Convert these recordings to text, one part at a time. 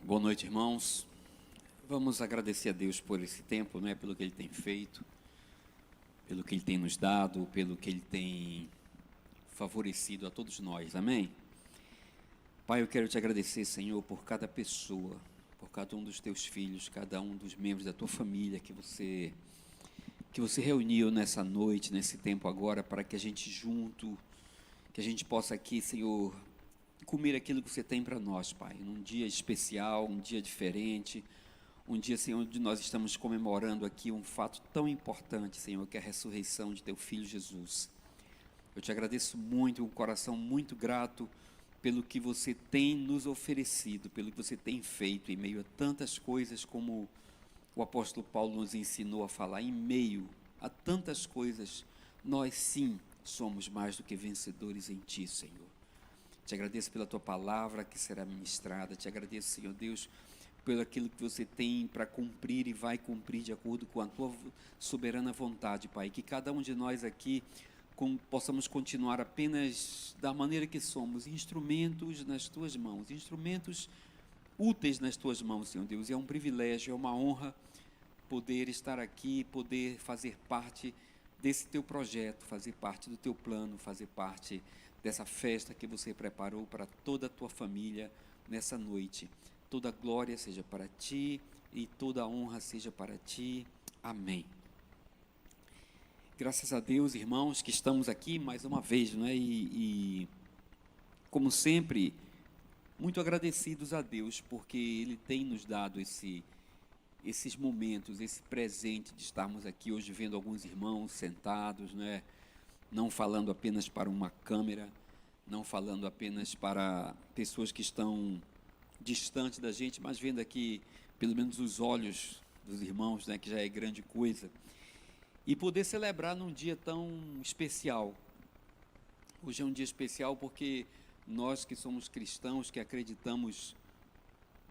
Boa noite, irmãos. Vamos agradecer a Deus por esse tempo, né? Pelo que Ele tem feito, pelo que Ele tem nos dado, pelo que Ele tem favorecido a todos nós. Amém? Pai, eu quero te agradecer, Senhor, por cada pessoa, por cada um dos teus filhos, cada um dos membros da tua família que você reuniu nessa noite, nesse tempo agora, para que a gente junto, que a gente possa aqui, Senhor, comer aquilo que você tem para nós, Pai, num dia especial, um dia diferente, um dia, Senhor, onde nós estamos comemorando aqui um fato tão importante, Senhor, que é a ressurreição de teu Filho Jesus. Eu te agradeço muito, um coração muito grato pelo que você tem nos oferecido, pelo que você tem feito em meio a tantas coisas, como o apóstolo Paulo nos ensinou a falar, em meio a tantas coisas, nós sim somos mais do que vencedores em ti, Senhor. Te agradeço pela tua palavra que será ministrada. Te agradeço, Senhor Deus, pelo aquilo que você tem para cumprir e vai cumprir de acordo com a tua soberana vontade, Pai. Que cada um de nós aqui possamos continuar apenas da maneira que somos, instrumentos nas tuas mãos, instrumentos úteis nas tuas mãos, Senhor Deus. E é um privilégio, é uma honra poder estar aqui, poder fazer parte desse teu projeto, fazer parte do teu plano, fazer parte dessa festa que você preparou para toda a tua família nessa noite. Toda glória seja para ti e toda honra seja para ti. Amém. Graças a Deus, irmãos, que estamos aqui mais uma vez, não é? E como sempre, muito agradecidos a Deus, porque Ele tem nos dado esses momentos, esse presente de estarmos aqui hoje vendo alguns irmãos sentados, né? Não falando apenas para uma câmera, não falando apenas para pessoas que estão distantes da gente, mas vendo aqui pelo menos os olhos dos irmãos, né? Que já é grande coisa. E poder celebrar num dia tão especial. Hoje é um dia especial porque nós que somos cristãos, que acreditamos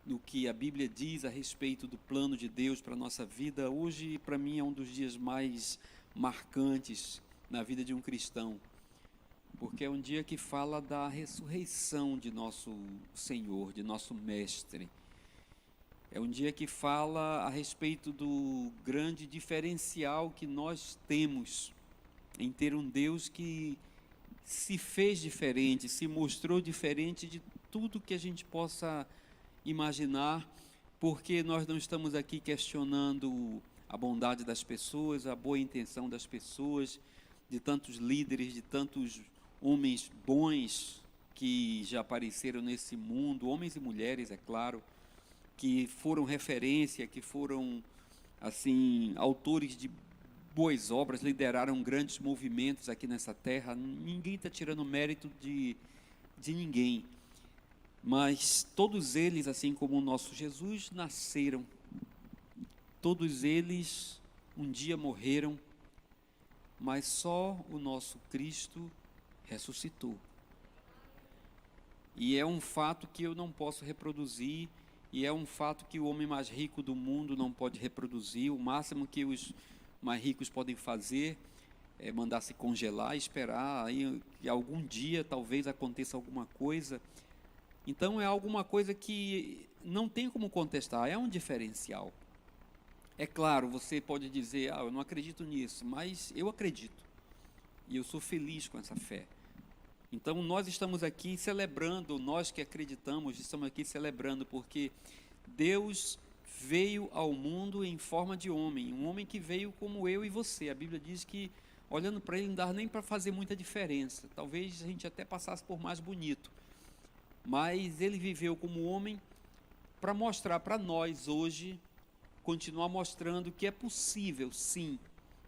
no que a Bíblia diz a respeito do plano de Deus para a nossa vida, hoje para mim é um dos dias mais marcantes na vida de um cristão, porque é um dia que fala da ressurreição de nosso Senhor, de nosso Mestre. É um dia que fala a respeito do grande diferencial que nós temos em ter um Deus que se fez diferente, se mostrou diferente de tudo que a gente possa imaginar, porque nós não estamos aqui questionando a bondade das pessoas, a boa intenção das pessoas, de tantos líderes, de tantos homens bons que já apareceram nesse mundo, homens e mulheres, é claro, que foram referência, que foram, assim, autores de boas obras, lideraram grandes movimentos aqui nessa terra. Ninguém está tirando mérito de ninguém, mas todos eles, assim como o nosso Jesus, nasceram, todos eles um dia morreram, mas só o nosso Cristo ressuscitou. E é um fato que eu não posso reproduzir, e é um fato que o homem mais rico do mundo não pode reproduzir. O máximo que os mais ricos podem fazer é mandar se congelar e esperar aí que algum dia talvez aconteça alguma coisa. Então é alguma coisa que não tem como contestar, é um diferencial. É claro, você pode dizer, eu não acredito nisso, mas eu acredito. E eu sou feliz com essa fé. Então nós estamos aqui celebrando, nós que acreditamos, estamos aqui celebrando, porque Deus veio ao mundo em forma de homem, um homem que veio como eu e você. A Bíblia diz que, olhando para ele, não dá nem para fazer muita diferença. Talvez a gente até passasse por mais bonito. Mas ele viveu como homem para mostrar para nós hoje, continuar mostrando que é possível, sim,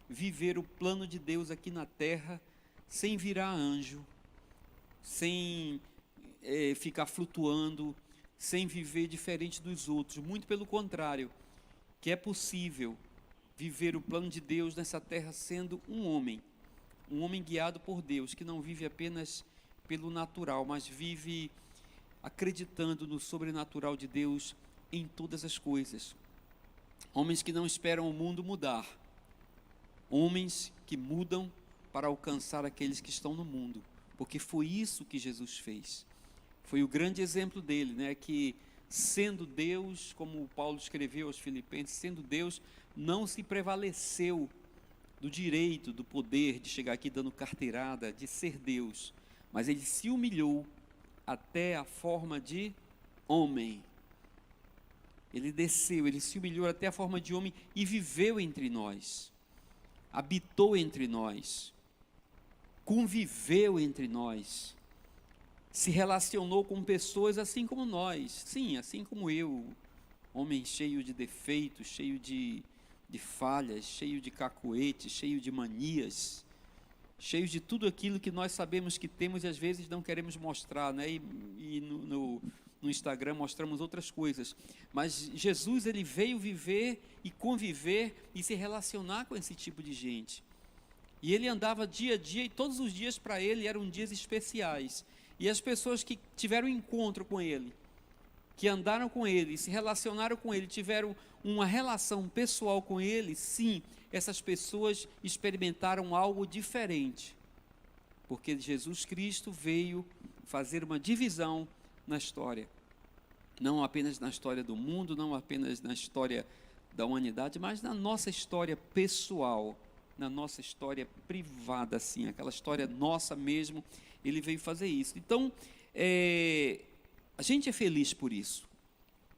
viver o plano de Deus aqui na terra, sem virar anjo, sem ficar flutuando, sem viver diferente dos outros. Muito pelo contrário, que é possível viver o plano de Deus nessa terra sendo um homem guiado por Deus, que não vive apenas pelo natural, mas vive acreditando no sobrenatural de Deus em todas as coisas. Homens que não esperam o mundo mudar, homens que mudam para alcançar aqueles que estão no mundo, porque foi isso que Jesus fez. Foi o grande exemplo dele, né? Que sendo Deus, como Paulo escreveu aos Filipenses, sendo Deus, não se prevaleceu do direito, do poder de chegar aqui dando carteirada, de ser Deus, mas ele se humilhou até a forma de homem. Ele desceu, ele se humilhou até a forma de homem e viveu entre nós, habitou entre nós, conviveu entre nós, se relacionou com pessoas assim como nós, sim, assim como eu, homem cheio de defeitos, cheio de falhas, cheio de cacoetes, cheio de manias, cheio de tudo aquilo que nós sabemos que temos e às vezes não queremos mostrar, né? E no Instagram mostramos outras coisas, mas Jesus, ele veio viver e conviver e se relacionar com esse tipo de gente, e ele andava dia a dia, e todos os dias para ele eram dias especiais, e as pessoas que tiveram encontro com ele, que andaram com ele, se relacionaram com ele, tiveram uma relação pessoal com ele, sim, essas pessoas experimentaram algo diferente, porque Jesus Cristo veio fazer uma divisão na história, não apenas na história do mundo, não apenas na história da humanidade, mas na nossa história pessoal, na nossa história privada, assim, aquela história nossa mesmo, ele veio fazer isso. Então, a gente é feliz por isso,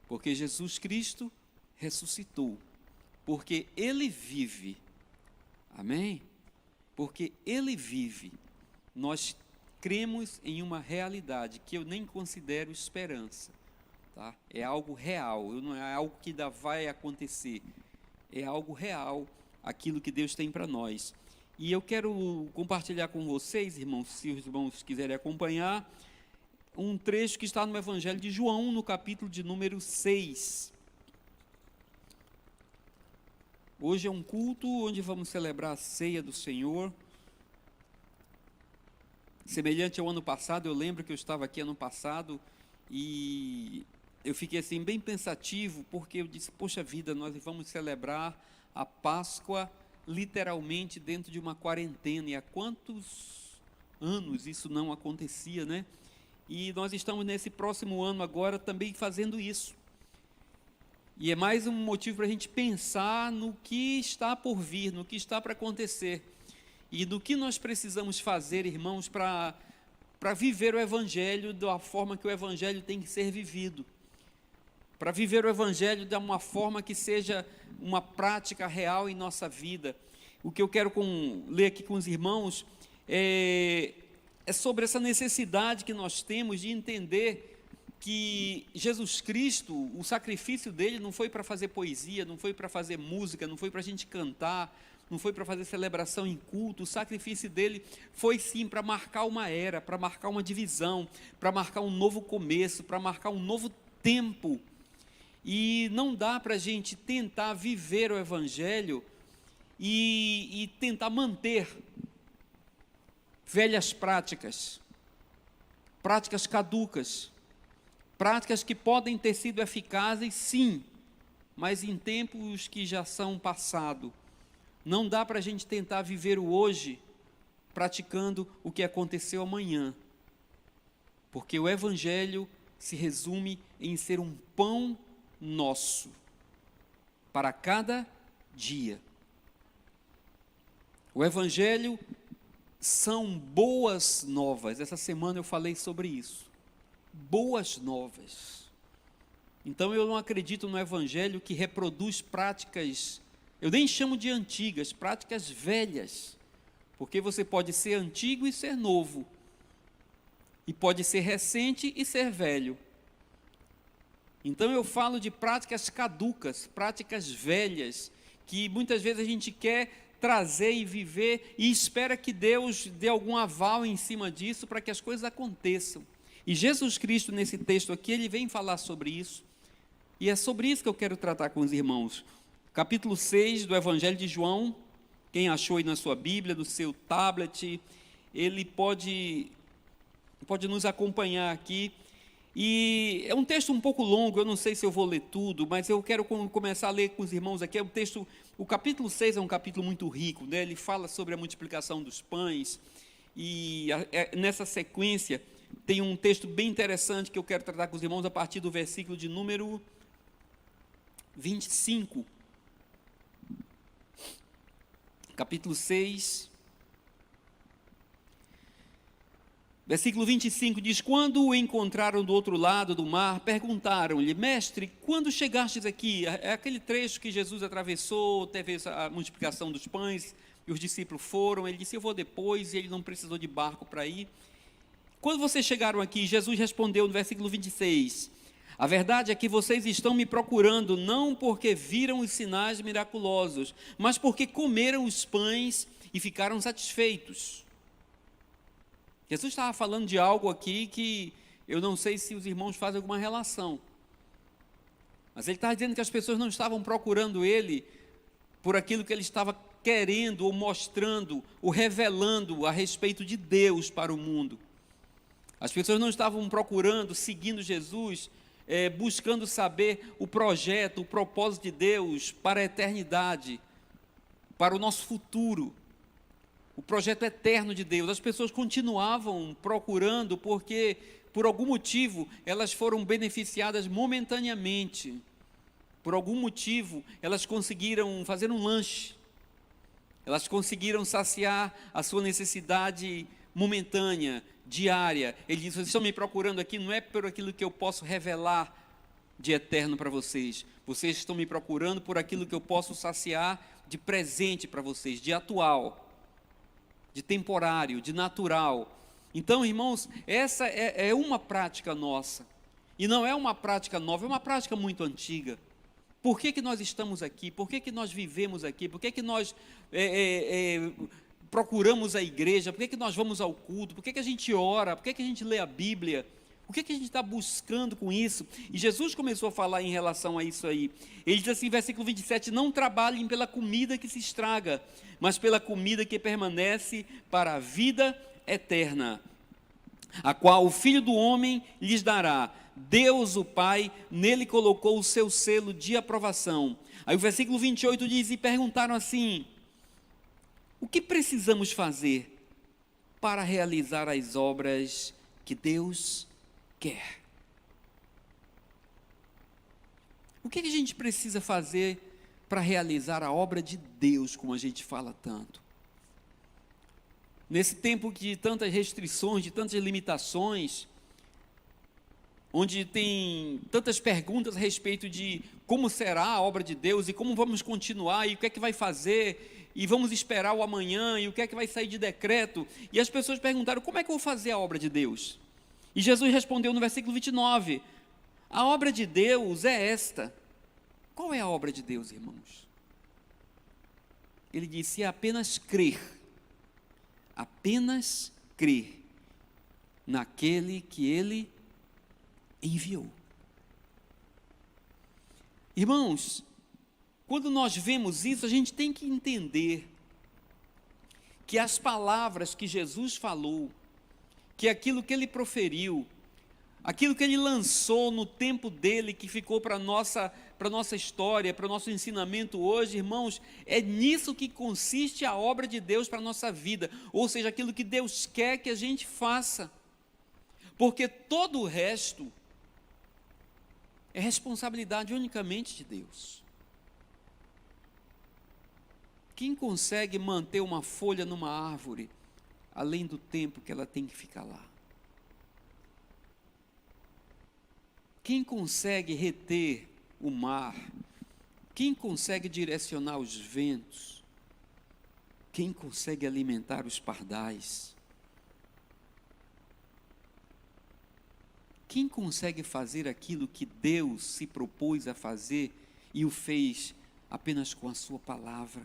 porque Jesus Cristo ressuscitou, porque ele vive, amém? Porque ele vive, nós cremos em uma realidade que eu nem considero esperança, tá? É algo real, não é algo que ainda vai acontecer, é algo real, aquilo que Deus tem para nós. E eu quero compartilhar com vocês, irmãos, se os irmãos quiserem acompanhar, um trecho que está no Evangelho de João, no capítulo de número 6. Hoje é um culto onde vamos celebrar a ceia do Senhor. Semelhante ao ano passado, eu lembro que eu estava aqui ano passado e eu fiquei assim bem pensativo, porque eu disse, poxa vida, nós vamos celebrar a Páscoa literalmente dentro de uma quarentena, e há quantos anos isso não acontecia, né? E nós estamos nesse próximo ano agora também fazendo isso, e é mais um motivo para a gente pensar no que está por vir, no que está para acontecer, e do que nós precisamos fazer, irmãos, para viver o Evangelho da forma que o Evangelho tem que ser vivido, para viver o Evangelho de uma forma que seja uma prática real em nossa vida. O que eu quero ler aqui com os irmãos é sobre essa necessidade que nós temos de entender que Jesus Cristo, o sacrifício dele não foi para fazer poesia, não foi para fazer música, não foi para a gente cantar, não foi para fazer celebração em culto. O sacrifício dele foi sim para marcar uma era, para marcar uma divisão, para marcar um novo começo, para marcar um novo tempo. E não dá para a gente tentar viver o Evangelho e tentar manter velhas práticas, práticas caducas, práticas que podem ter sido eficazes, sim, mas em tempos que já são passado. Não dá para a gente tentar viver o hoje praticando o que aconteceu amanhã, porque o Evangelho se resume em ser um pão nosso para cada dia. O Evangelho são boas novas. Essa semana eu falei sobre isso. Boas novas. Então eu não acredito no Evangelho que reproduz práticas, eu nem chamo de antigas, práticas velhas, porque você pode ser antigo e ser novo, e pode ser recente e ser velho. Então eu falo de práticas caducas, práticas velhas, que muitas vezes a gente quer trazer e viver, e espera que Deus dê algum aval em cima disso, para que as coisas aconteçam. E Jesus Cristo, nesse texto aqui, ele vem falar sobre isso, e é sobre isso que eu quero tratar com os irmãos. Capítulo 6 do Evangelho de João, quem achou aí na sua Bíblia, no seu tablet, ele pode nos acompanhar aqui. E é um texto um pouco longo, eu não sei se eu vou ler tudo, mas eu quero começar a ler com os irmãos aqui. O capítulo 6 é um capítulo muito rico, né? Ele fala sobre a multiplicação dos pães, e nessa sequência tem um texto bem interessante que eu quero tratar com os irmãos a partir do versículo de número 25. Capítulo 6, versículo 25 diz: quando o encontraram do outro lado do mar, perguntaram-lhe: mestre, quando chegastes aqui? É aquele trecho que Jesus atravessou, teve a multiplicação dos pães, e os discípulos foram, ele disse: eu vou depois, e ele não precisou de barco para ir. Quando vocês chegaram aqui, Jesus respondeu no versículo 26, a verdade é que vocês estão me procurando, não porque viram os sinais miraculosos, mas porque comeram os pães e ficaram satisfeitos. Jesus estava falando de algo aqui que eu não sei se os irmãos fazem alguma relação, mas ele estava dizendo que as pessoas não estavam procurando ele por aquilo que ele estava querendo, ou mostrando, ou revelando a respeito de Deus para o mundo. As pessoas não estavam procurando, seguindo Jesus, buscando saber o projeto, o propósito de Deus para a eternidade, para o nosso futuro, o projeto eterno de Deus. As pessoas continuavam procurando porque, por algum motivo, elas foram beneficiadas momentaneamente. Por algum motivo, elas conseguiram fazer um lanche, elas conseguiram saciar a sua necessidade momentânea, diária. Ele diz: vocês estão me procurando aqui, não é por aquilo que eu posso revelar de eterno para vocês, vocês estão me procurando por aquilo que eu posso saciar de presente para vocês, de atual, de temporário, de natural. Então, irmãos, essa é uma prática nossa, e não é uma prática nova, é uma prática muito antiga. Por que nós estamos aqui? Por que nós vivemos aqui? Por que nós procuramos a igreja? Por que nós vamos ao culto? Por que a gente ora? Por que a gente lê a Bíblia? O que a gente está buscando com isso? E Jesus começou a falar em relação a isso aí. Ele diz assim, versículo 27, não trabalhem pela comida que se estraga, mas pela comida que permanece para a vida eterna, a qual o Filho do Homem lhes dará. Deus, o Pai, nele colocou o seu selo de aprovação. Aí o versículo 28 diz, e perguntaram assim, o que precisamos fazer para realizar as obras que Deus quer? O que a gente precisa fazer para realizar a obra de Deus, como a gente fala tanto? Nesse tempo de tantas restrições, de tantas limitações, onde tem tantas perguntas a respeito de como será a obra de Deus, e como vamos continuar, e o que é que vai fazer, e vamos esperar o amanhã, e o que é que vai sair de decreto, e as pessoas perguntaram, como é que eu vou fazer a obra de Deus? E Jesus respondeu no versículo 29, a obra de Deus é esta. Qual é a obra de Deus, irmãos? Ele disse, é apenas crer naquele que Ele enviou. Irmãos, quando nós vemos isso, a gente tem que entender que as palavras que Jesus falou, que aquilo que Ele proferiu, aquilo que Ele lançou no tempo dele, que ficou para a nossa história, para o nosso ensinamento hoje, irmãos, é nisso que consiste a obra de Deus para a nossa vida, ou seja, aquilo que Deus quer que a gente faça, porque todo o resto é responsabilidade unicamente de Deus. Quem consegue manter uma folha numa árvore, além do tempo que ela tem que ficar lá? Quem consegue reter o mar? Quem consegue direcionar os ventos? Quem consegue alimentar os pardais? Quem consegue fazer aquilo que Deus se propôs a fazer e o fez apenas com a sua palavra?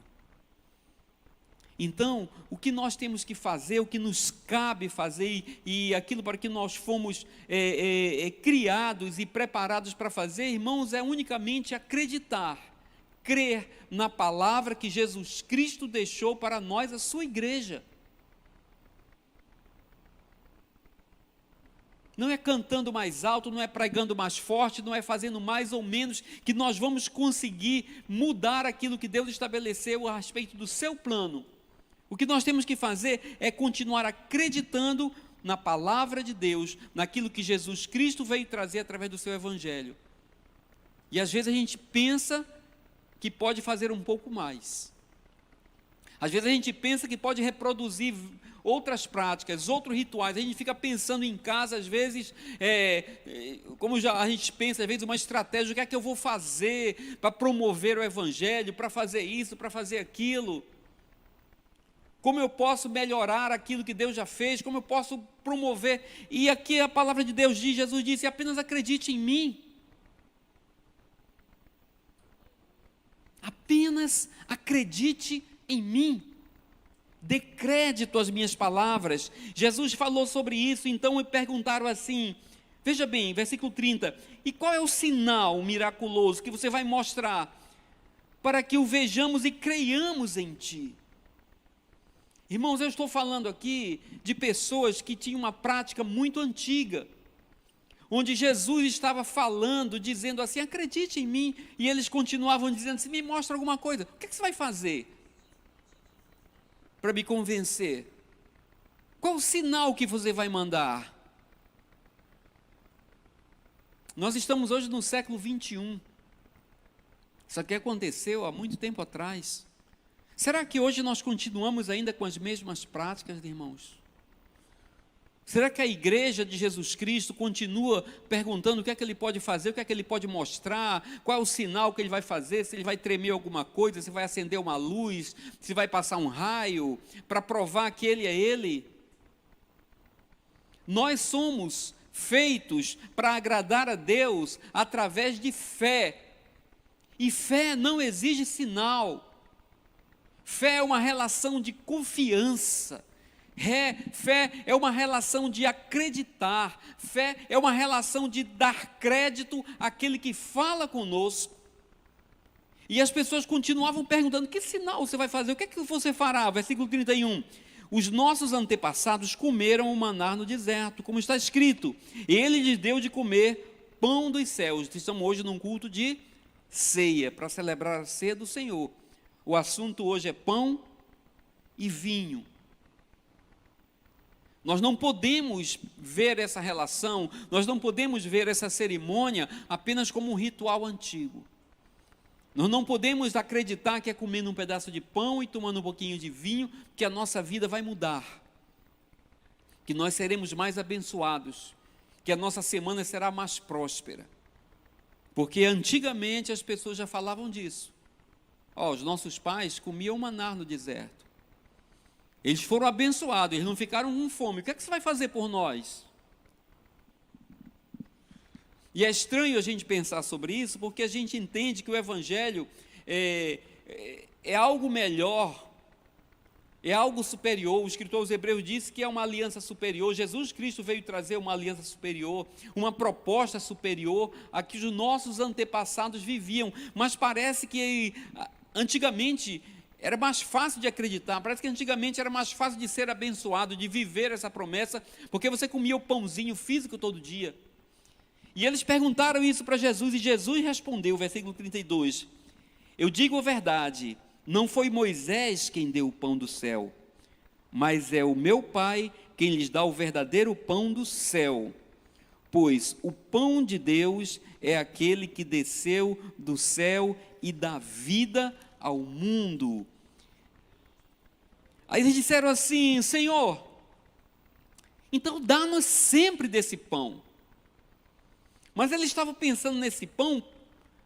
Então, o que nós temos que fazer, o que nos cabe fazer e aquilo para que nós fomos criados e preparados para fazer, irmãos, é unicamente acreditar, crer na palavra que Jesus Cristo deixou para nós, a sua igreja. Não é cantando mais alto, não é pregando mais forte, não é fazendo mais ou menos que nós vamos conseguir mudar aquilo que Deus estabeleceu a respeito do seu plano. O que nós temos que fazer é continuar acreditando na palavra de Deus, naquilo que Jesus Cristo veio trazer através do seu evangelho. E às vezes a gente pensa que pode fazer um pouco mais. Às vezes a gente pensa que pode reproduzir outras práticas, outros rituais. A gente fica pensando em casa, às vezes, como já a gente pensa, às vezes, uma estratégia, o que é que eu vou fazer para promover o evangelho, para fazer isso, para fazer aquilo. Como eu posso melhorar aquilo que Deus já fez, como eu posso promover. E aqui a palavra de Deus diz, Jesus disse, apenas acredite em mim. Apenas acredite em mim. Dê crédito às minhas palavras. Jesus falou sobre isso, então me perguntaram assim, veja bem, versículo 30, e qual é o sinal miraculoso que você vai mostrar para que o vejamos e creiamos em ti? Irmãos, eu estou falando aqui de pessoas que tinham uma prática muito antiga, onde Jesus estava falando, dizendo assim, acredite em mim, e eles continuavam dizendo assim, me mostra alguma coisa, o que você vai fazer para me convencer? Qual o sinal que você vai mandar? Nós estamos hoje no século 21, isso aqui aconteceu há muito tempo atrás. Será que hoje nós continuamos ainda com as mesmas práticas, irmãos? Será que a igreja de Jesus Cristo continua perguntando o que é que ele pode fazer, o que é que ele pode mostrar, qual é o sinal que ele vai fazer, se ele vai tremer alguma coisa, se vai acender uma luz, se vai passar um raio, para provar que ele é ele? Nós somos feitos para agradar a Deus através de fé, e fé não exige sinal. Fé é uma relação de confiança. Fé é uma relação de acreditar. Fé é uma relação de dar crédito àquele que fala conosco. E as pessoas continuavam perguntando, que sinal você vai fazer? O que é que você fará? Versículo 31. Os nossos antepassados comeram o maná no deserto, como está escrito. Ele lhes deu de comer pão dos céus. Estamos hoje num culto de ceia, para celebrar a ceia do Senhor. O assunto hoje é pão e vinho. Nós não podemos ver essa relação, nós não podemos ver essa cerimônia apenas como um ritual antigo. Nós não podemos acreditar que é comendo um pedaço de pão e tomando um pouquinho de vinho que a nossa vida vai mudar, que nós seremos mais abençoados, que a nossa semana será mais próspera. Porque antigamente as pessoas já falavam disso. Os nossos pais comiam maná no deserto. Eles foram abençoados, eles não ficaram com fome. O que é que você vai fazer por nós? E é estranho a gente pensar sobre isso, porque a gente entende que o Evangelho é algo melhor, é algo superior. O escritor aos Hebreus disse que é uma aliança superior. Jesus Cristo veio trazer uma aliança superior, uma proposta superior a que os nossos antepassados viviam. Mas parece que antigamente era mais fácil de acreditar, parece que antigamente era mais fácil de ser abençoado, de viver essa promessa, porque você comia o pãozinho físico todo dia. E eles perguntaram isso para Jesus, e Jesus respondeu, versículo 32, eu digo a verdade, não foi Moisés quem deu o pão do céu, mas é o meu Pai quem lhes dá o verdadeiro pão do céu, pois o pão de Deus é aquele que desceu do céu e dá vida ao mundo. Aí eles disseram assim, Senhor, então dá-nos sempre desse pão. Mas eles estavam pensando nesse pão,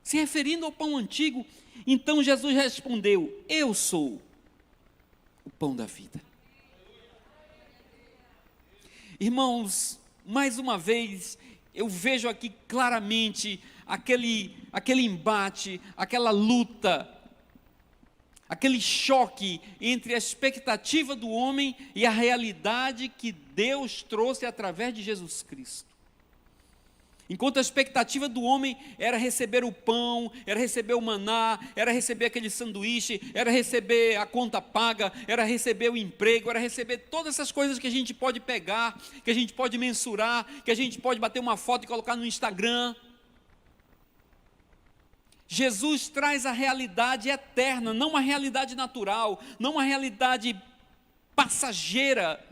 se referindo ao pão antigo. Então Jesus respondeu, eu sou o pão da vida. Irmãos, mais uma vez, eu vejo aqui claramente aquele embate, aquela luta, aquele choque entre a expectativa do homem e a realidade que Deus trouxe através de Jesus Cristo. Enquanto a expectativa do homem era receber o pão, era receber o maná, era receber aquele sanduíche, era receber a conta paga, era receber o emprego, era receber todas essas coisas que a gente pode pegar, que a gente pode mensurar, que a gente pode bater uma foto e colocar no Instagram. Jesus traz a realidade eterna, não uma realidade natural, não uma realidade passageira,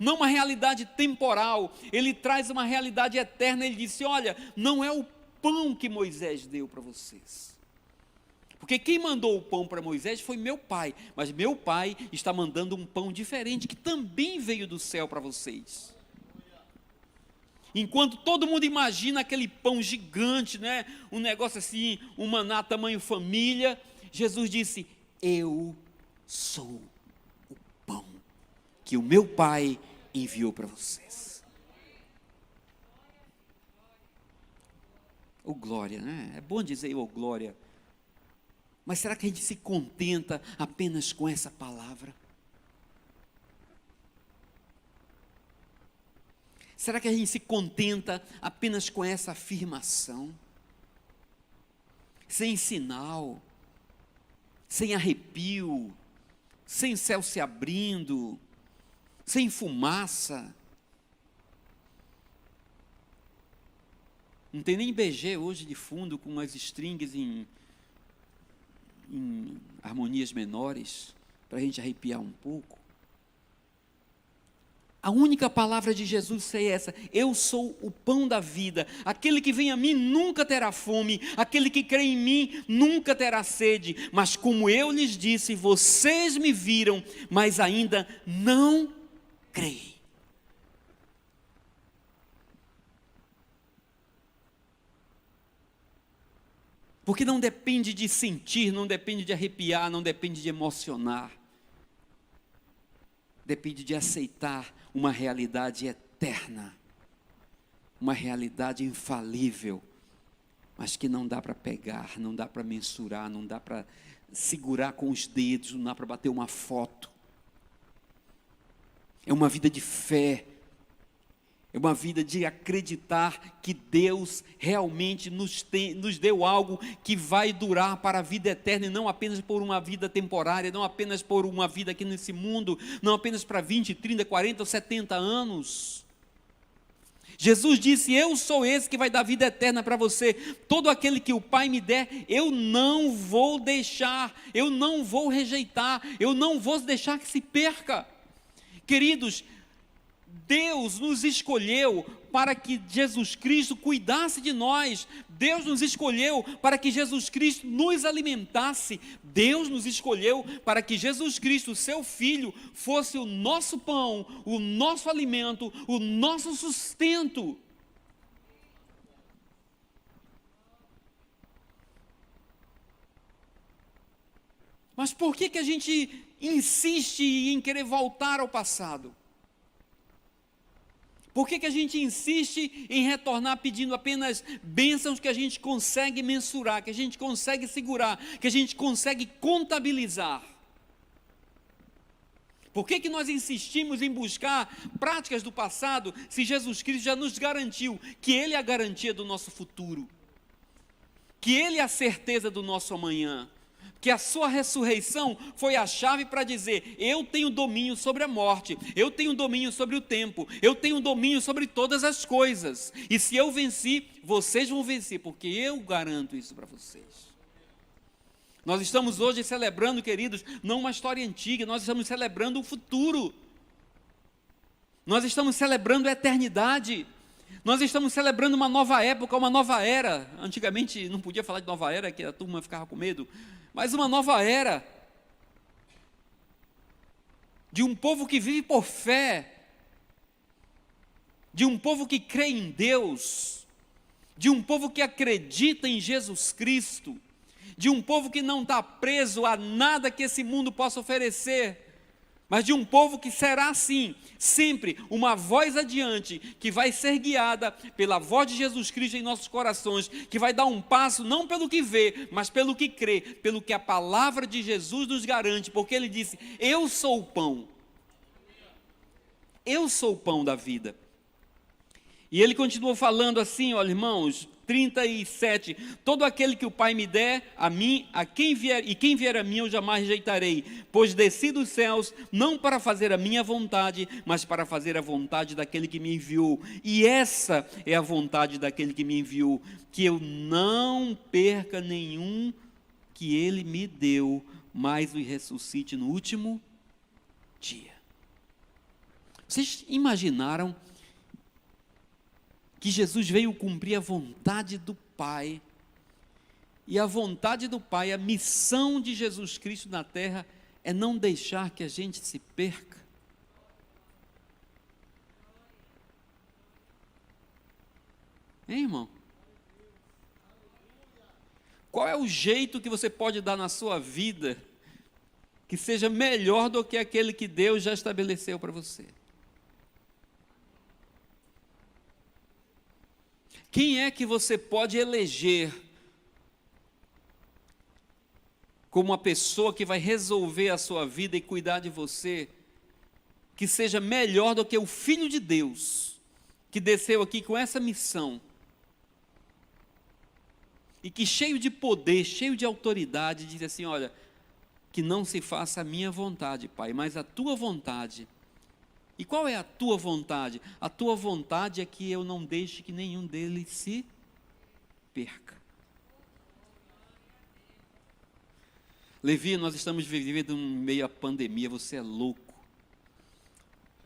não uma realidade temporal, ele traz uma realidade eterna. Ele disse: olha, não é o pão que Moisés deu para vocês, porque quem mandou o pão para Moisés foi meu pai, mas meu pai está mandando um pão diferente, que também veio do céu para vocês. Enquanto todo mundo imagina aquele pão gigante, né? Um negócio assim, um maná tamanho família, Jesus disse: eu sou o pão que o meu pai enviou para vocês. Oh glória, né? É bom dizer oh glória, mas será que a gente se contenta apenas com essa palavra? Será que a gente se contenta apenas com essa afirmação? Sem sinal, sem arrepio, sem céu se abrindo, sem fumaça. Não tem nem BG hoje de fundo com umas strings em harmonias menores, para a gente arrepiar um pouco. A única palavra de Jesus é essa: eu sou o pão da vida, aquele que vem a mim nunca terá fome, aquele que crê em mim nunca terá sede, mas como eu lhes disse, vocês me viram, mas ainda não creem. Porque não depende de sentir, não depende de arrepiar, não depende de emocionar, depende de aceitar uma realidade eterna, uma realidade infalível, mas que não dá para pegar, não dá para mensurar, não dá para segurar com os dedos, não dá para bater uma foto. É uma vida de fé, é uma vida de acreditar que Deus realmente nos deu algo que vai durar para a vida eterna, e não apenas por uma vida temporária, não apenas por uma vida aqui nesse mundo, não apenas para 20, 30, 40 ou 70 anos. Jesus disse: eu sou esse que vai dar vida eterna para você. Todo aquele que o Pai me der, eu não vou deixar, eu não vou rejeitar, eu não vou deixar que se perca. Queridos, Deus nos escolheu para que Jesus Cristo cuidasse de nós. Deus nos escolheu para que Jesus Cristo nos alimentasse. Deus nos escolheu para que Jesus Cristo, seu Filho, fosse o nosso pão, o nosso alimento, o nosso sustento. Mas por que a gente insiste em querer voltar ao passado? Por que a gente insiste em retornar pedindo apenas bênçãos que a gente consegue mensurar, que a gente consegue segurar, que a gente consegue contabilizar? Por que nós insistimos em buscar práticas do passado, se Jesus Cristo já nos garantiu que Ele é a garantia do nosso futuro, que Ele é a certeza do nosso amanhã, que a sua ressurreição foi a chave para dizer: eu tenho domínio sobre a morte, eu tenho domínio sobre o tempo, eu tenho domínio sobre todas as coisas, e se eu venci, vocês vão vencer, porque eu garanto isso para vocês. Nós estamos hoje celebrando, queridos, não uma história antiga, nós estamos celebrando o futuro, nós estamos celebrando a eternidade, nós estamos celebrando uma nova época, uma nova era. Antigamente não podia falar de nova era, que a turma ficava com medo, mas uma nova era, de um povo que vive por fé, de um povo que crê em Deus, de um povo que acredita em Jesus Cristo, de um povo que não está preso a nada que esse mundo possa oferecer, mas de um povo que será assim, sempre uma voz adiante, que vai ser guiada pela voz de Jesus Cristo em nossos corações, que vai dar um passo não pelo que vê, mas pelo que crê, pelo que a palavra de Jesus nos garante, porque Ele disse: eu sou o pão, eu sou o pão da vida. E Ele continuou falando assim, olha irmãos, 37, todo aquele que o Pai me der, a mim, a quem vier, e quem vier a mim eu jamais rejeitarei, pois desci dos céus, não para fazer a minha vontade, mas para fazer a vontade daquele que me enviou, e essa é a vontade daquele que me enviou, que eu não perca nenhum que Ele me deu, mas o ressuscite no último dia. Vocês imaginaram que Jesus veio cumprir a vontade do Pai? E a vontade do Pai, a missão de Jesus Cristo na terra é não deixar que a gente se perca. Hein, irmão? Qual é o jeito que você pode dar na sua vida que seja melhor do que aquele que Deus já estabeleceu para você? Quem é que você pode eleger como uma pessoa que vai resolver a sua vida e cuidar de você, que seja melhor do que o Filho de Deus, que desceu aqui com essa missão, e que cheio de poder, cheio de autoridade, diz assim: olha, que não se faça a minha vontade, Pai, mas a tua vontade. E qual é a tua vontade? A tua vontade é que eu não deixe que nenhum deles se perca. Levi, nós estamos vivendo em meio à pandemia, você é louco.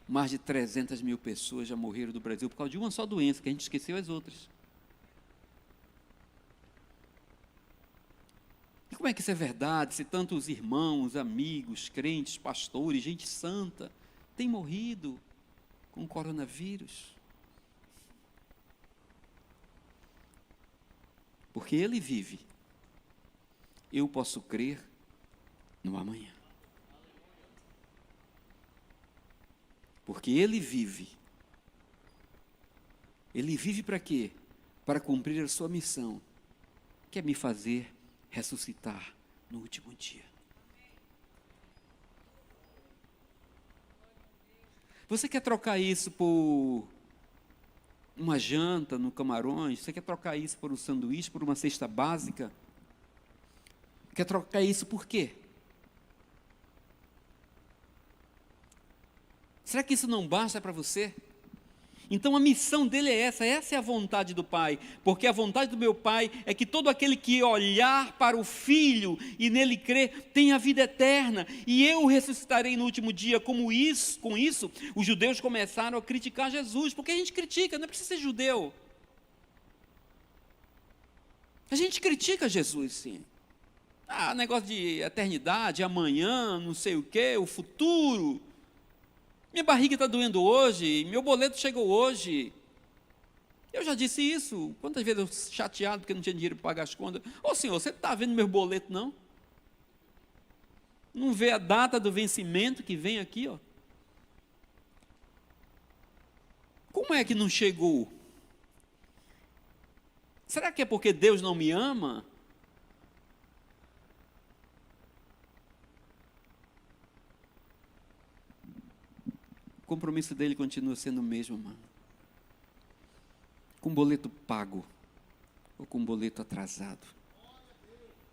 Mais de 300 mil pessoas já morreram do Brasil por causa de uma só doença, que a gente esqueceu as outras. E como é que isso é verdade, se tantos irmãos, amigos, crentes, pastores, gente santa, tem morrido com o coronavírus? Porque ele vive, eu posso crer no amanhã. Porque ele vive. Ele vive para quê? Para cumprir a sua missão, que é me fazer ressuscitar no último dia. Você quer trocar isso por uma janta no Camarões? Você quer trocar isso por um sanduíche, por uma cesta básica? Quer trocar isso por quê? Será que isso não basta para você? Então a missão dele é essa é a vontade do Pai, porque a vontade do meu Pai é que todo aquele que olhar para o Filho e nele crer, tenha a vida eterna, e eu o ressuscitarei no último dia. Com isso, os judeus começaram a criticar Jesus, porque a gente critica, não precisa ser judeu. A gente critica Jesus, sim. Negócio de eternidade, amanhã, não sei o quê, o futuro. Minha barriga está doendo hoje, meu boleto chegou hoje. Eu já disse isso. Quantas vezes eu chateado porque não tinha dinheiro para pagar as contas. Ô senhor, você não está vendo meu boleto, não? Não vê a data do vencimento que vem aqui, ó? Como é que não chegou? Será que é porque Deus não me ama? O compromisso dele continua sendo o mesmo, mano. Com boleto pago ou com boleto atrasado,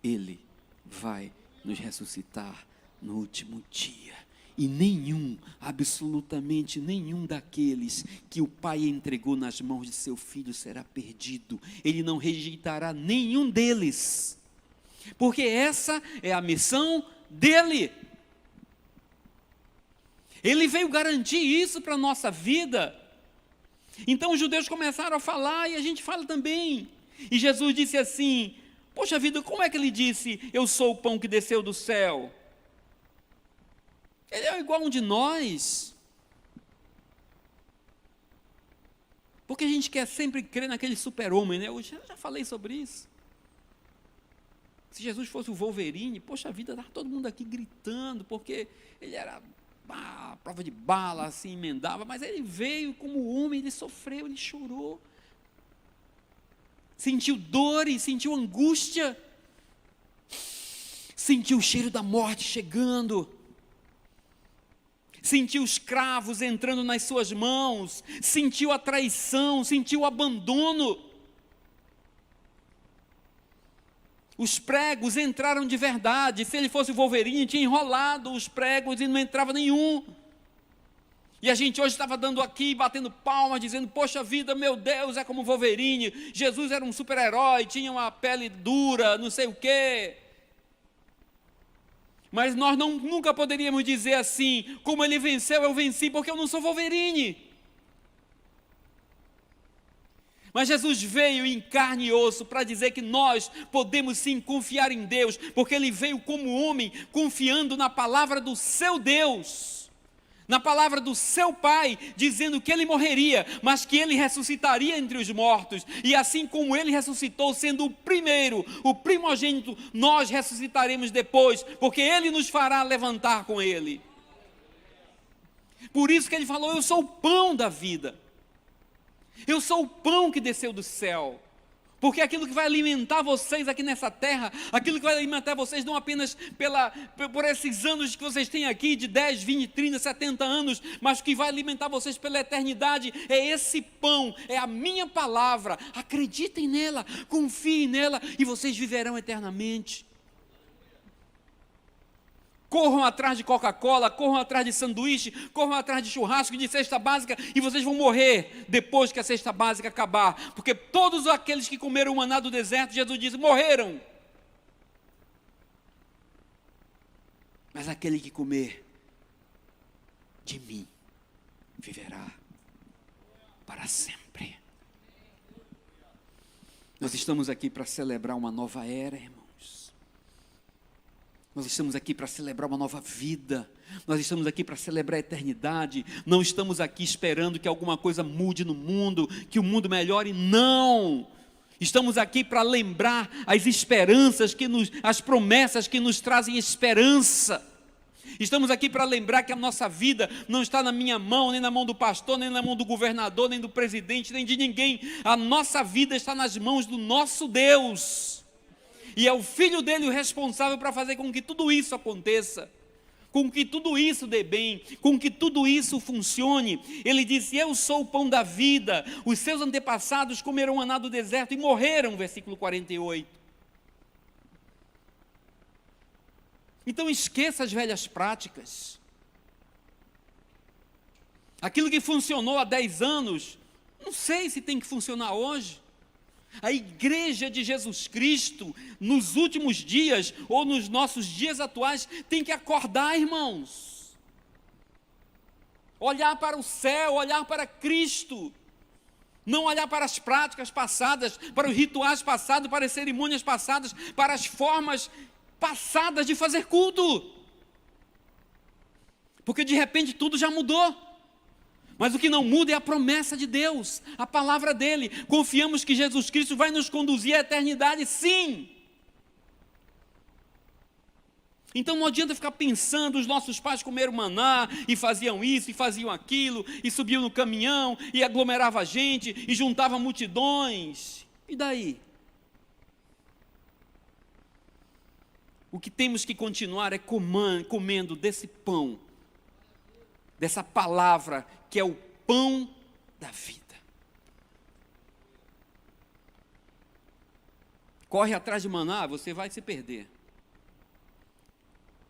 ele vai nos ressuscitar no último dia. E nenhum, absolutamente nenhum daqueles que o Pai entregou nas mãos de seu Filho será perdido. Ele não rejeitará nenhum deles, porque essa é a missão dele. Ele veio garantir isso para a nossa vida. Então os judeus começaram a falar, e a gente fala também. E Jesus disse assim: poxa vida, como é que ele disse, eu sou o pão que desceu do céu? Ele é igual a um de nós. Porque a gente quer sempre crer naquele super-homem, né? Eu já falei sobre isso. Se Jesus fosse o Wolverine, poxa vida, estava todo mundo aqui gritando, porque ele era prova de bala, assim, emendava, mas ele veio como homem, ele sofreu, ele chorou, sentiu dores, sentiu angústia, sentiu o cheiro da morte chegando, sentiu os cravos entrando nas suas mãos, sentiu a traição, sentiu o abandono. Os pregos entraram de verdade. Se ele fosse o Wolverine, tinha enrolado os pregos e não entrava nenhum. E a gente hoje estava dando aqui, batendo palmas, dizendo, poxa vida, meu Deus, é como o Wolverine. Jesus era um super-herói, tinha uma pele dura, não sei o quê. Mas nós nunca poderíamos dizer assim, como ele venceu, eu venci, porque eu não sou Wolverine. Mas Jesus veio em carne e osso para dizer que nós podemos sim confiar em Deus, porque Ele veio como homem, confiando na palavra do seu Deus, na palavra do seu Pai, dizendo que Ele morreria, mas que Ele ressuscitaria entre os mortos, e assim como Ele ressuscitou, sendo o primeiro, o primogênito, nós ressuscitaremos depois, porque Ele nos fará levantar com Ele. Por isso que Ele falou, eu sou o pão da vida. Eu sou o pão que desceu do céu, porque aquilo que vai alimentar vocês aqui nessa terra, aquilo que vai alimentar vocês não apenas por esses anos que vocês têm aqui, de 10, 20, 30, 70 anos, mas o que vai alimentar vocês pela eternidade é esse pão, é a minha palavra. Acreditem nela, confiem nela e vocês viverão eternamente. Corram atrás de Coca-Cola, corram atrás de sanduíche, corram atrás de churrasco, de cesta básica, e vocês vão morrer depois que a cesta básica acabar. Porque todos aqueles que comeram o maná do deserto, Jesus disse, morreram. Mas aquele que comer de mim, viverá para sempre. Nós estamos aqui para celebrar uma nova era, irmão. Nós estamos aqui para celebrar uma nova vida, nós estamos aqui para celebrar a eternidade, não estamos aqui esperando que alguma coisa mude no mundo, que o mundo melhore, não! Estamos aqui para lembrar as esperanças, as promessas que nos trazem esperança. Estamos aqui para lembrar que a nossa vida não está na minha mão, nem na mão do pastor, nem na mão do governador, nem do presidente, nem de ninguém. A nossa vida está nas mãos do nosso Deus. E é o Filho dele o responsável para fazer com que tudo isso aconteça, com que tudo isso dê bem, com que tudo isso funcione. Ele disse, eu sou o pão da vida, os seus antepassados comeram maná do deserto e morreram, versículo 48. Então esqueça as velhas práticas. Aquilo que funcionou há 10 anos, não sei se tem que funcionar hoje. A igreja de Jesus Cristo, nos últimos dias, ou nos nossos dias atuais, tem que acordar, irmãos. Olhar para o céu, olhar para Cristo. Não olhar para as práticas passadas, para os rituais passados, para as cerimônias passadas, para as formas passadas de fazer culto. Porque de repente tudo já mudou. Mas o que não muda é a promessa de Deus, a palavra dele. Confiamos que Jesus Cristo vai nos conduzir à eternidade, sim. Então não adianta ficar pensando, os nossos pais comeram maná, e faziam isso, e faziam aquilo, e subiam no caminhão, e aglomerava a gente, e juntava multidões. E daí? O que temos que continuar é comendo desse pão, dessa palavra que é o pão da vida. Corre atrás de maná, você vai se perder.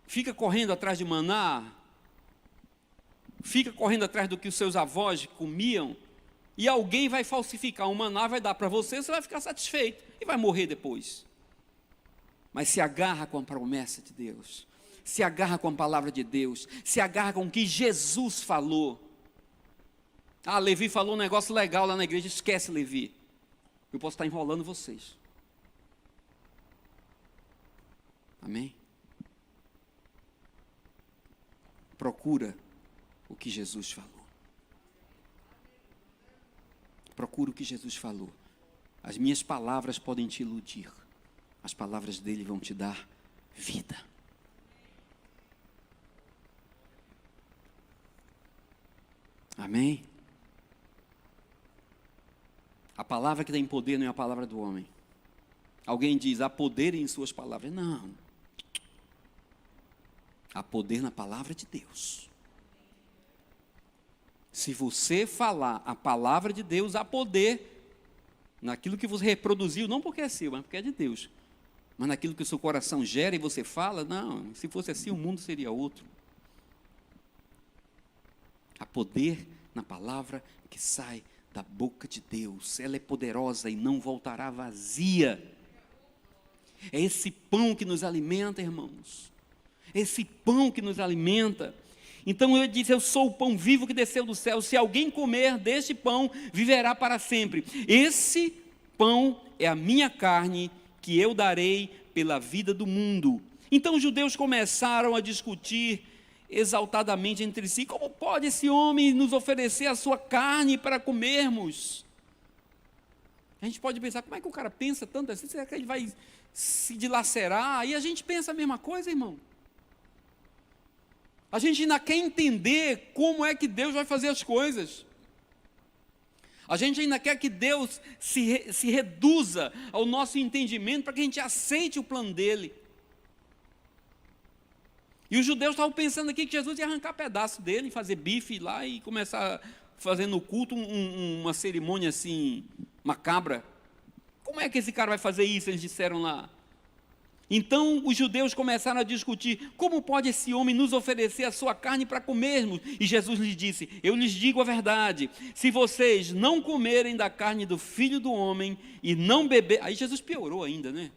Fica correndo atrás de maná, fica correndo atrás do que os seus avós comiam, e alguém vai falsificar um maná, vai dar para você, você vai ficar satisfeito e vai morrer depois. Mas se agarra com a promessa de Deus, se agarra com a palavra de Deus, se agarra com o que Jesus falou. Ah, Levi falou um negócio legal lá na igreja, esquece Levi. Eu posso estar enrolando vocês. Amém? Procura o que Jesus falou. Procura o que Jesus falou. As minhas palavras podem te iludir. As palavras dele vão te dar vida. Amém? A palavra que tem poder não é a palavra do homem. Alguém diz, há poder em suas palavras. Não. Há poder na palavra de Deus. Se você falar a palavra de Deus, há poder naquilo que você reproduziu, não porque é seu, mas porque é de Deus. Mas naquilo que o seu coração gera e você fala, não, se fosse assim o mundo seria outro. Há poder na palavra que sai da boca de Deus. Ela é poderosa e não voltará vazia. É esse pão que nos alimenta, irmãos. esse pão que nos alimenta. Então ele disse: eu sou o pão vivo que desceu do céu, se alguém comer deste pão, viverá para sempre. Esse pão é a minha carne, que eu darei pela vida do mundo. Então os judeus começaram a discutir exaltadamente entre si: como pode esse homem nos oferecer a sua carne para comermos? A gente pode pensar: como é que o cara pensa tanto assim? Será que ele vai se dilacerar? E a gente pensa a mesma coisa, irmão. A gente ainda quer entender como é que Deus vai fazer as coisas. A gente ainda quer que Deus se reduza ao nosso entendimento para que a gente aceite o plano dele. E os judeus estavam pensando aqui que Jesus ia arrancar pedaço dele, fazer bife lá e começar fazendo no culto uma cerimônia assim, macabra. Como é que esse cara vai fazer isso? Eles disseram lá. Então os judeus começaram a discutir: como pode esse homem nos oferecer a sua carne para comermos? E Jesus lhes disse: eu lhes digo a verdade, se vocês não comerem da carne do Filho do Homem e não beberem... Aí Jesus piorou ainda, né?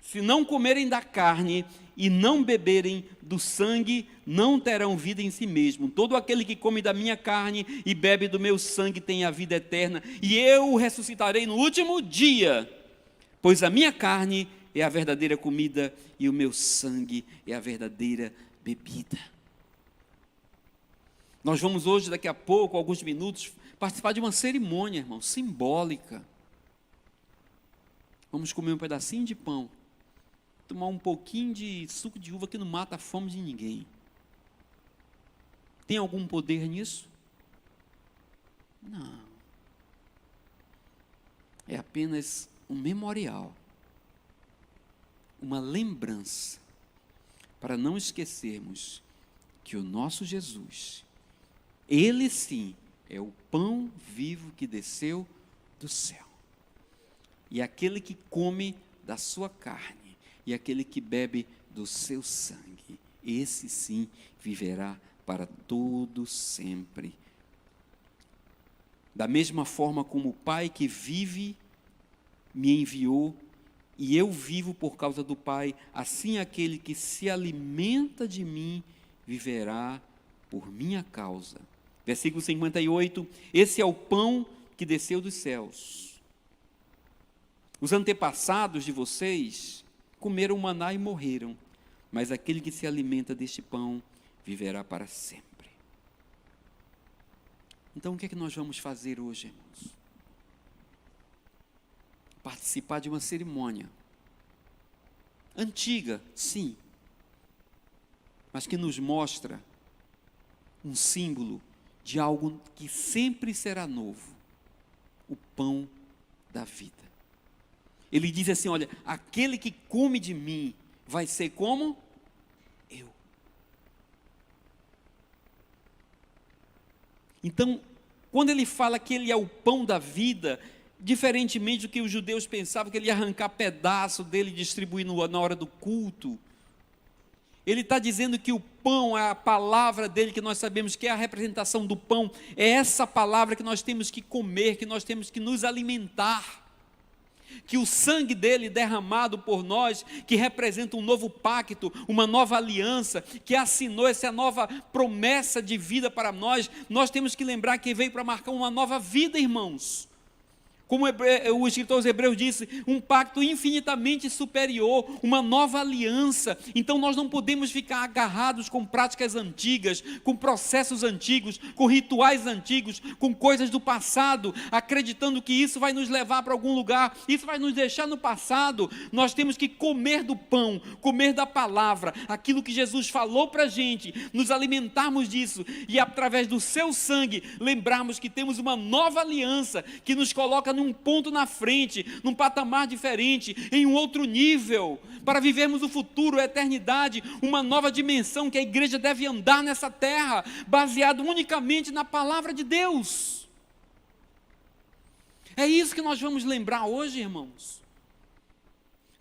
Se não comerem da carne e não beberem do sangue, não terão vida em si mesmo. Todo aquele que come da minha carne e bebe do meu sangue tem a vida eterna, e eu o ressuscitarei no último dia. Pois a minha carne é a verdadeira comida e o meu sangue é a verdadeira bebida. Nós vamos hoje, daqui a pouco, alguns minutos, participar de uma cerimônia, irmão, simbólica. Vamos comer um pedacinho de pão, tomar um pouquinho de suco de uva que não mata a fome de ninguém. Tem algum poder nisso? Não. É apenas um memorial, uma lembrança, para não esquecermos que o nosso Jesus, Ele sim, é o pão vivo que desceu do céu. E aquele que come da sua carne, e aquele que bebe do seu sangue, esse sim viverá para todo sempre. Da mesma forma como o Pai que vive me enviou, e eu vivo por causa do Pai, assim aquele que se alimenta de mim viverá por minha causa. Versículo 58, esse é o pão que desceu dos céus. Os antepassados de vocês comeram maná e morreram, mas aquele que se alimenta deste pão viverá para sempre. Então o que é que nós vamos fazer hoje, irmãos? Participar de uma cerimônia antiga, sim, mas que nos mostra um símbolo de algo que sempre será novo: o pão da vida. Ele diz assim: olha, aquele que come de mim vai ser como eu. Então, quando ele fala que ele é o pão da vida, diferentemente do que os judeus pensavam, que ele ia arrancar pedaço dele e distribuir na hora do culto, ele está dizendo que o pão é a palavra dele, que nós sabemos que é a representação do pão, é essa palavra que nós temos que comer, que nós temos que nos alimentar, que o sangue dele derramado por nós, que representa um novo pacto, uma nova aliança, que assinou essa nova promessa de vida para nós, nós temos que lembrar que veio para marcar uma nova vida, irmãos. Como o escritor aos Hebreus disse, um pacto infinitamente superior, uma nova aliança. Então nós não podemos ficar agarrados com práticas antigas, com processos antigos, com rituais antigos, com coisas do passado, acreditando que isso vai nos levar para algum lugar, isso vai nos deixar no passado. Nós temos que comer do pão, comer da palavra, aquilo que Jesus falou para a gente, nos alimentarmos disso e através do seu sangue, lembrarmos que temos uma nova aliança que nos coloca num ponto na frente, num patamar diferente, em um outro nível, para vivermos o futuro, a eternidade, uma nova dimensão que a igreja deve andar nessa terra, baseado unicamente na palavra de Deus. É isso que nós vamos lembrar hoje, irmãos.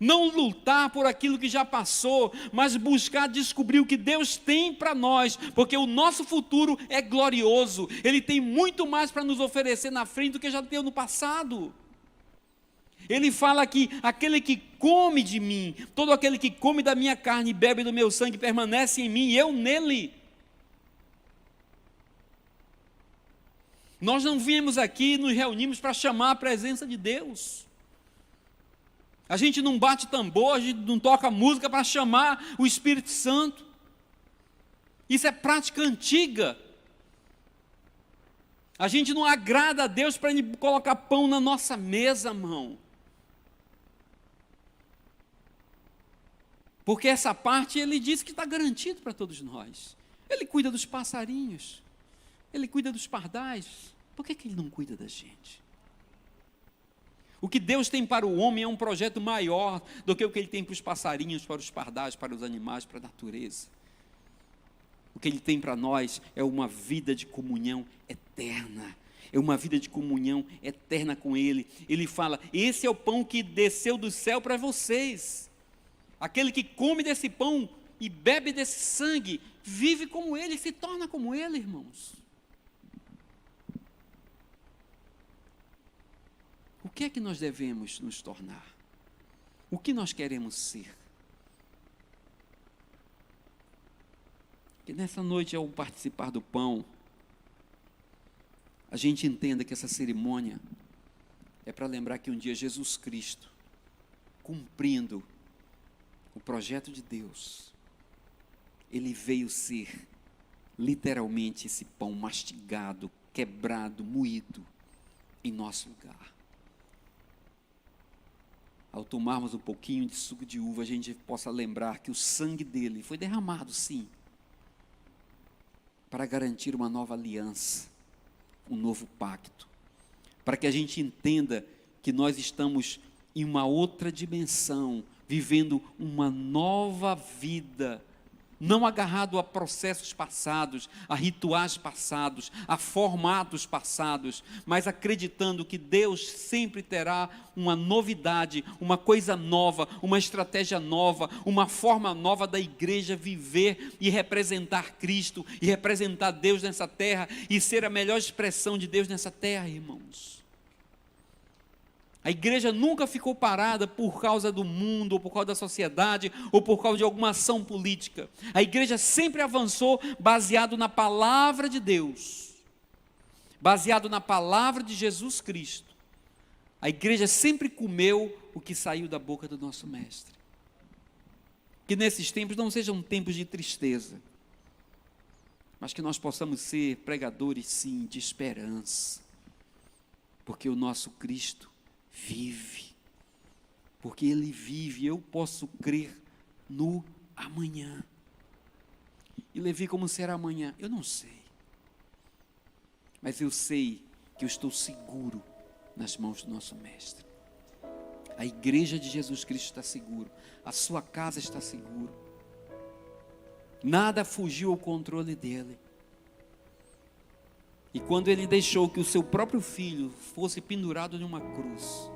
Não lutar por aquilo que já passou, mas buscar descobrir o que Deus tem para nós, porque o nosso futuro é glorioso, Ele tem muito mais para nos oferecer na frente do que já deu no passado. Ele fala que aquele que come de mim, todo aquele que come da minha carne e bebe do meu sangue, permanece em mim e eu nele. Nós não viemos aqui, nos reunimos para chamar a presença de Deus. A gente não bate tambor, a gente não toca música para chamar o Espírito Santo. Isso é prática antiga. A gente não agrada a Deus para Ele colocar pão na nossa mesa, irmão. Porque essa parte Ele diz que está garantido para todos nós. Ele cuida dos passarinhos. Ele cuida dos pardais. Por que Ele não cuida da gente? O que Deus tem para o homem é um projeto maior do que o que Ele tem para os passarinhos, para os pardais, para os animais, para a natureza. O que Ele tem para nós é uma vida de comunhão eterna. É uma vida de comunhão eterna com Ele. Ele fala, esse é o pão que desceu do céu para vocês. Aquele que come desse pão e bebe desse sangue, vive como Ele, se torna como Ele, irmãos. O que é que nós devemos nos tornar? O que nós queremos ser? Que nessa noite, ao participar do pão, a gente entenda que essa cerimônia é para lembrar que um dia Jesus Cristo, cumprindo o projeto de Deus, Ele veio ser literalmente esse pão mastigado, quebrado, moído em nosso lugar. Ao tomarmos um pouquinho de suco de uva, a gente possa lembrar que o sangue dele foi derramado, sim, para garantir uma nova aliança, um novo pacto, para que a gente entenda que nós estamos em uma outra dimensão, vivendo uma nova vida, não agarrado a processos passados, a rituais passados, a formatos passados, mas acreditando que Deus sempre terá uma novidade, uma coisa nova, uma estratégia nova, uma forma nova da igreja viver e representar Cristo, e representar Deus nessa terra, e ser a melhor expressão de Deus nessa terra, irmãos. A igreja nunca ficou parada por causa do mundo, ou por causa da sociedade, ou por causa de alguma ação política. A igreja sempre avançou baseado na palavra de Deus, baseado na palavra de Jesus Cristo. A igreja sempre comeu o que saiu da boca do nosso Mestre. Que nesses tempos não sejam tempos de tristeza, mas que nós possamos ser pregadores, sim, de esperança, porque o nosso Cristo vive, porque Ele vive, eu posso crer no amanhã. E Levi, como será amanhã? Eu não sei, mas eu sei que eu estou seguro nas mãos do nosso Mestre. A igreja de Jesus Cristo está seguro, a sua casa está seguro, nada fugiu ao controle dele. E quando Ele deixou que o seu próprio filho fosse pendurado em uma cruz,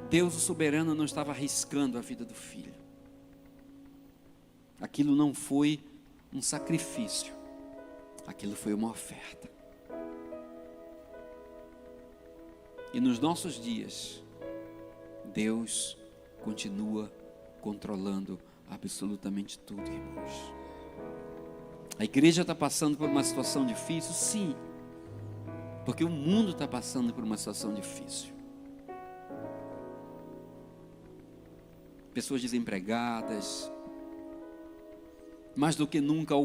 Deus o soberano não estava arriscando a vida do filho. Aquilo não foi um sacrifício, aquilo foi uma oferta. E nos nossos dias, Deus continua controlando absolutamente tudo, irmãos. A igreja está passando por uma situação difícil? Sim, porque o mundo está passando por uma situação difícil. Pessoas desempregadas, mais do que nunca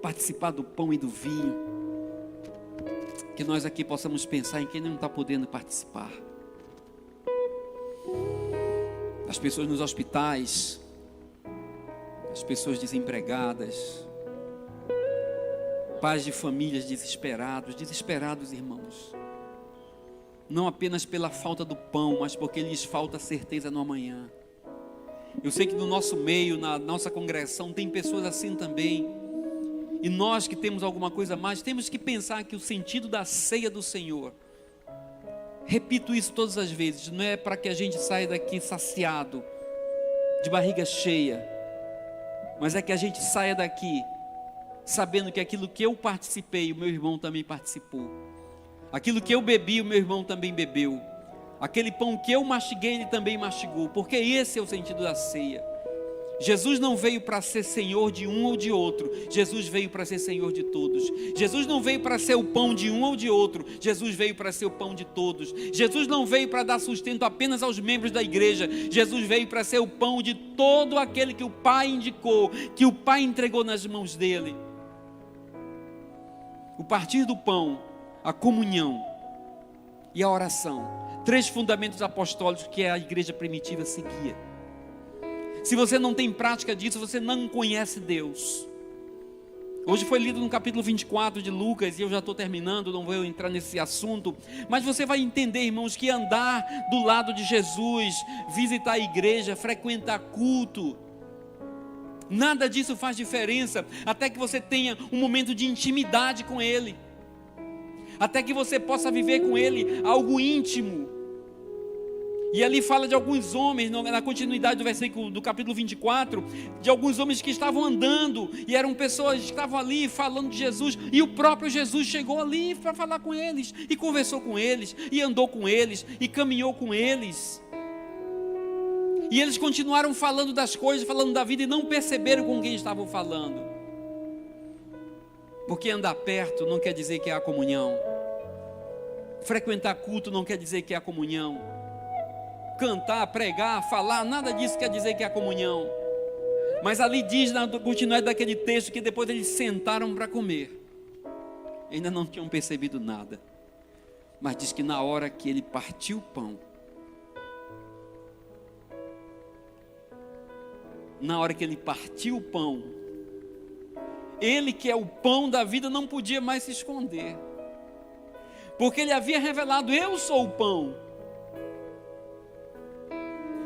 participar do pão e do vinho, que nós aqui possamos pensar em quem não está podendo participar. As pessoas nos hospitais, as pessoas desempregadas, pais de famílias desesperados, irmãos, não apenas pela falta do pão, mas porque lhes falta certeza no amanhã. Eu sei que no nosso meio, na nossa congregação, tem pessoas assim também, e nós que temos alguma coisa a mais, temos que pensar que o sentido da ceia do Senhor, repito isso todas as vezes, não é para que a gente saia daqui saciado, de barriga cheia, mas é que a gente saia daqui sabendo que aquilo que eu participei, o meu irmão também participou. Aquilo que eu bebi, o meu irmão também bebeu. Aquele pão que eu mastiguei, ele também mastigou. Porque esse é o sentido da ceia. Jesus não veio para ser senhor de um ou de outro. Jesus veio para ser senhor de todos. Jesus não veio para ser o pão de um ou de outro. Jesus veio para ser o pão de todos. Jesus não veio para dar sustento apenas aos membros da igreja. Jesus veio para ser o pão de todo aquele que o Pai indicou, que o Pai entregou nas mãos dele. O partir do pão, a comunhão e a oração. 3 fundamentos apostólicos que a igreja primitiva seguia. Se você não tem prática disso, você não conhece Deus. Hoje foi lido no capítulo 24 de Lucas, e eu já estou terminando, não vou entrar nesse assunto. Mas você vai entender, irmãos, que andar do lado de Jesus, visitar a igreja, frequentar culto, nada disso faz diferença, até que você tenha um momento de intimidade com Ele. Até que você possa viver com Ele algo íntimo. E ali fala de alguns homens, na continuidade do versículo do capítulo 24, de alguns homens que estavam andando, e eram pessoas que estavam ali falando de Jesus, e o próprio Jesus chegou ali para falar com eles, e conversou com eles, e andou com eles, e caminhou com eles. E eles continuaram falando das coisas, falando da vida, e não perceberam com quem estavam falando. Porque andar perto não quer dizer que é a comunhão. Frequentar culto não quer dizer que é a comunhão. Cantar, pregar, falar, nada disso quer dizer que é a comunhão. Mas ali diz na continuidade daquele texto que depois eles sentaram para comer. Ainda não tinham percebido nada. Mas diz que na hora que ele partiu o pão, na hora que ele partiu o pão, ele que é o pão da vida não podia mais se esconder. Porque ele havia revelado: eu sou o pão.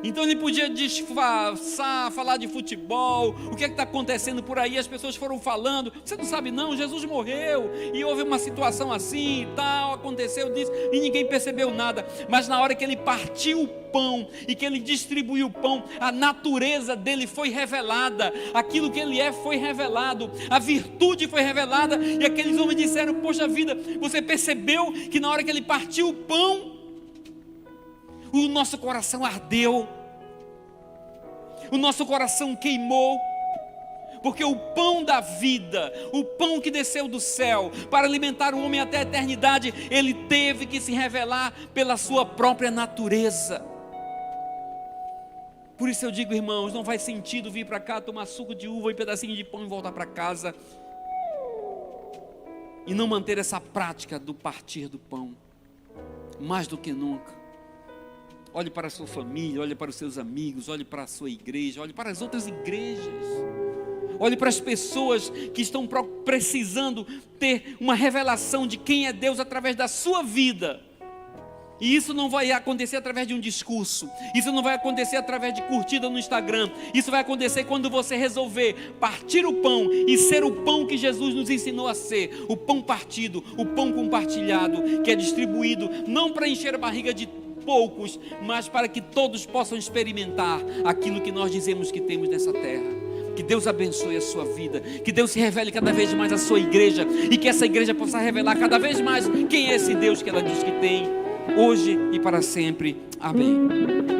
Então ele podia disfarçar, falar de futebol, o que é que está acontecendo por aí, as pessoas foram falando, você não sabe não, Jesus morreu, e houve uma situação assim e tal, aconteceu disso, e ninguém percebeu nada. Mas na hora que ele partiu o pão, e que ele distribuiu o pão, a natureza dele foi revelada, aquilo que ele é foi revelado, a virtude foi revelada, e aqueles homens disseram: poxa vida, você percebeu que na hora que ele partiu o pão, o nosso coração ardeu, o nosso coração queimou, porque o pão da vida, o pão que desceu do céu para alimentar o homem até a eternidade, ele teve que se revelar pela sua própria natureza. Por isso eu digo, irmãos, não faz sentido vir para cá tomar suco de uva e pedacinho de pão e voltar para casa e não manter essa prática do partir do pão. Mais do que nunca, olhe para a sua família, olhe para os seus amigos, olhe para a sua igreja, olhe para as outras igrejas, olhe para as pessoas que estão precisando ter uma revelação de quem é Deus através da sua vida. E isso não vai acontecer através de um discurso, isso não vai acontecer através de curtida no Instagram, isso vai acontecer quando você resolver partir o pão e ser o pão que Jesus nos ensinou a ser, o pão partido, o pão compartilhado, que é distribuído não para encher a barriga de poucos, mas para que todos possam experimentar aquilo que nós dizemos que temos nessa terra. Que Deus abençoe a sua vida, que Deus se revele cada vez mais à sua igreja, e que essa igreja possa revelar cada vez mais quem é esse Deus que ela diz que tem, hoje e para sempre. Amém.